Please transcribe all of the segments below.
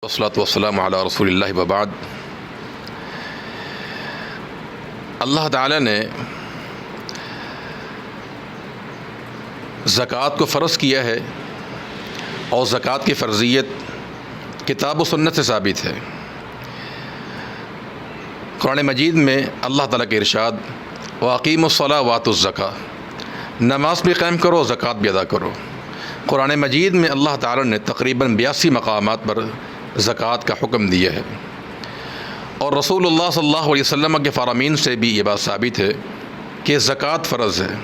والصلاة والسلام علی رسول اللہ وبعد۔ اللہ تعالیٰ نے زکوٰۃ کو فرض کیا ہے اور زکوٰۃ کی فرضیت کتاب و سنت سے ثابت ہے۔ قرآن مجید میں اللہ تعالیٰ کے ارشاد وَأَقِیمُوا الصَّلَاةَ وَآتُوا الزَّکَاۃَ، نماز بھی قائم کرو، زکوٰۃ بھی ادا کرو۔ قرآن مجید میں اللہ تعالیٰ نے تقریباً 82 مقامات پر زکوٰۃ کا حکم دیا ہے، اور رسول اللہ صلی اللہ علیہ وسلم کے فرامین سے بھی یہ بات ثابت ہے کہ زکوٰۃ فرض ہے۔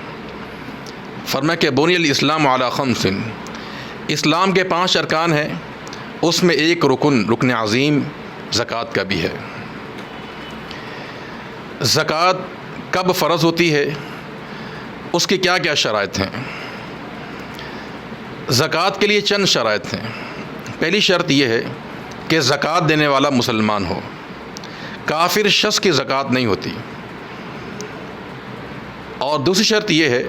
فرمایا کہ بنی الاسلام علی خمس، اسلام کے 5 ارکان ہیں، اس میں ایک رکن عظیم زکوٰۃ کا بھی ہے۔ زکوٰۃ کب فرض ہوتی ہے، اس کی کیا کیا شرائط ہیں؟ زکوٰۃ کے لیے چند شرائط ہیں۔ پہلی شرط یہ ہے کہ زکوٰۃ دینے والا مسلمان ہو، کافر شخص کی زکوٰۃ نہیں ہوتی۔ اور دوسری شرط یہ ہے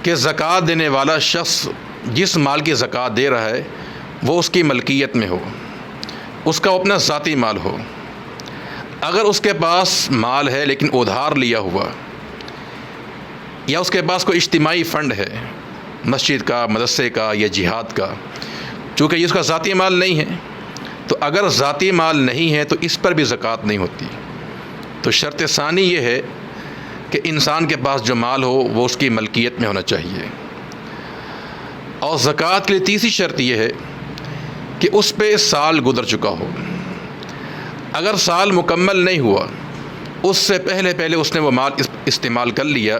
کہ زکوٰۃ دینے والا شخص جس مال کی زکوٰۃ دے رہا ہے وہ اس کی ملکیت میں ہو، اس کا اپنا ذاتی مال ہو۔ اگر اس کے پاس مال ہے لیکن ادھار لیا ہوا، یا اس کے پاس کوئی اجتماعی فنڈ ہے مسجد کا، مدرسے کا یا جہاد کا، چونکہ اس کا ذاتی مال نہیں ہے، تو اگر ذاتی مال نہیں ہے تو اس پر بھی زکوٰۃ نہیں ہوتی۔ تو شرط ثانی یہ ہے کہ انسان کے پاس جو مال ہو وہ اس کی ملکیت میں ہونا چاہیے۔ اور زکوٰۃ کے لیے تیسری شرط یہ ہے کہ اس پہ سال گزر چکا ہو۔ اگر سال مکمل نہیں ہوا، اس سے پہلے اس نے وہ مال استعمال کر لیا،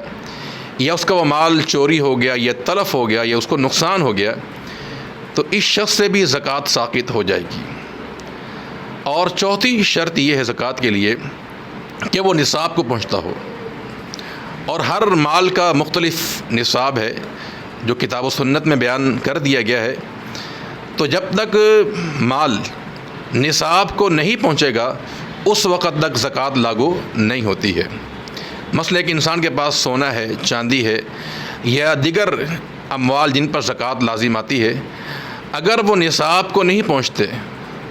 یا اس کا وہ مال چوری ہو گیا یا تلف ہو گیا یا اس کو نقصان ہو گیا، تو اس شخص سے بھی زکوٰۃ ساقط ہو جائے گی۔ اور چوتھی شرط یہ ہے زکوٰۃ کے لیے کہ وہ نصاب کو پہنچتا ہو، اور ہر مال کا مختلف نصاب ہے جو کتاب و سنت میں بیان کر دیا گیا ہے۔ تو جب تک مال نصاب کو نہیں پہنچے گا اس وقت تک زکوٰۃ لاگو نہیں ہوتی ہے۔ مثلا ایک انسان کے پاس سونا ہے، چاندی ہے یا دیگر اموال جن پر زکوٰۃ لازم آتی ہے، اگر وہ نصاب کو نہیں پہنچتے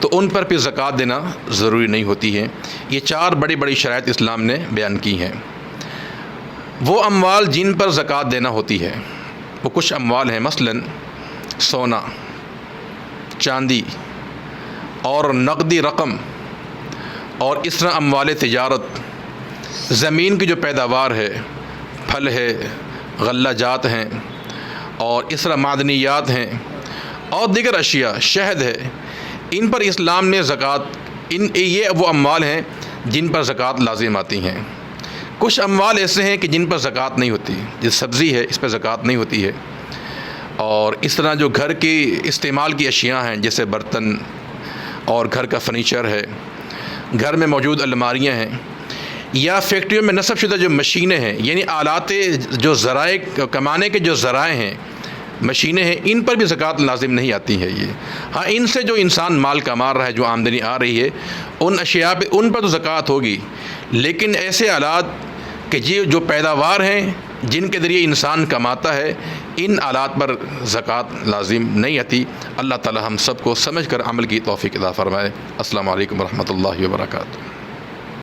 تو ان پر بھی زکوٰۃ دینا ضروری نہیں ہوتی ہے۔ یہ 4 بڑی شرائط اسلام نے بیان کی ہیں۔ وہ اموال جن پر زکوٰۃ دینا ہوتی ہے وہ کچھ اموال ہیں، مثلا سونا، چاندی اور نقدی رقم، اور اس طرح اموال تجارت، زمین کی جو پیداوار ہے، پھل ہے، غلہ جات ہیں، اور اس طرح معدنیات ہیں اور دیگر اشیاء، شہد ہے، ان پر اسلام نے زکوٰۃ، یہ وہ اموال ہیں جن پر زکوٰۃ لازم آتی ہیں۔ کچھ اموال ایسے ہیں کہ جن پر زکوٰۃ نہیں ہوتی، جیسے سبزی ہے، اس پر زکوٰۃ نہیں ہوتی ہے۔ اور اس طرح جو گھر کی استعمال کی اشیاء ہیں جیسے برتن اور گھر کا فرنیچر ہے، گھر میں موجود الماریاں ہیں، یا فیکٹریوں میں نصب شدہ جو مشینیں ہیں، یعنی آلات جو ذرائع کمانے کے جو ذرائع ہیں، مشینیں ہیں، ان پر بھی زکوٰۃ لازم نہیں آتی ہے۔ یہ ہاں، ان سے جو انسان مال کما رہا ہے، جو آمدنی آ رہی ہے، ان اشیاء پہ، ان پر تو زکوٰۃ ہوگی، لیکن ایسے آلات کہ جو پیداوار ہیں جن کے ذریعے انسان کماتا ہے، ان آلات پر زکوٰۃ لازم نہیں آتی۔ اللہ تعالی ہم سب کو سمجھ کر عمل کی توفیق عطا فرمائے۔ السلام علیکم ورحمۃ اللہ وبرکاتہ۔